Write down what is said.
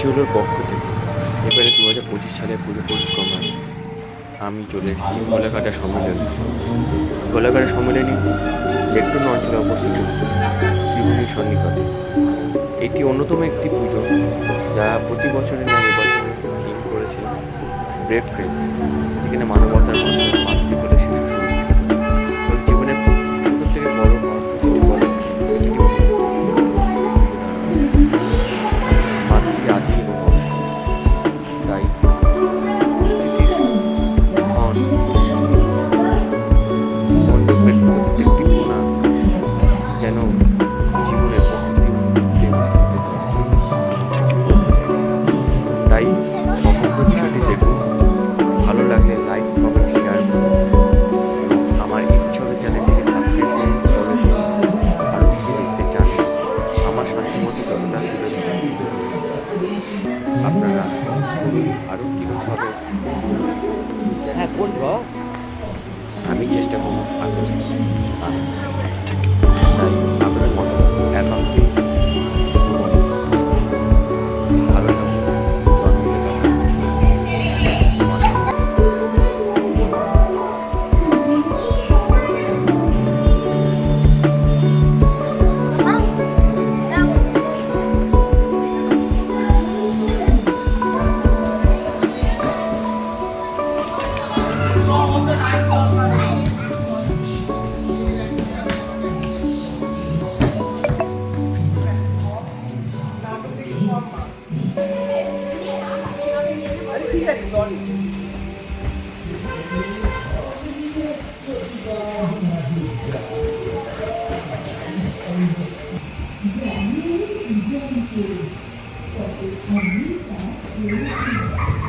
জিওলোর পক্ষ থেকে এবারে 2025 সালে পুজো পরিক্রমায় আমি চলে এসেছি গোলাঘাটা সম্মেলনী। গোলাঘাটা সম্মেলনী লেকটন অঞ্চলে অবস্থিত ত্রিভুবনী সন্নিকটে। এটি অন্যতম একটি পুজো যা প্রতি বছরের ন্যায় এবছর থিম করেছে ব্রেভ ফেথ, যেখানে মানবতার মাধ্যমে মাতৃকুলে শিশু সুরক্ষিত। ওর জীবনের ছোট থেকে বড় হওয়া প্রতিটি পদক্ষেপ মাতৃ আদি এবং অন্ত। তাই মণ্ডপের প্রত্যেকটি কোণা যেন জীবনের প্রকৃতি তাই সমগ্র বিষয়টি দেখুন। ভালো লাগলে লাইক, কমেন্ট, শেয়ার করুন। আমার ইচ্ছার চ্যানেলটিকে সাবস্ক্রাইব করুন, ফলো করুন। আরও কী দেখতে চান আমার শান্তিমতি যতটা আপনারা আরও কীভাবে করব আমি চেষ্টা করব আপনার তাই আপনার মতো একান্তই ভালো থাকুন। ঠিক আছে জলই Jangan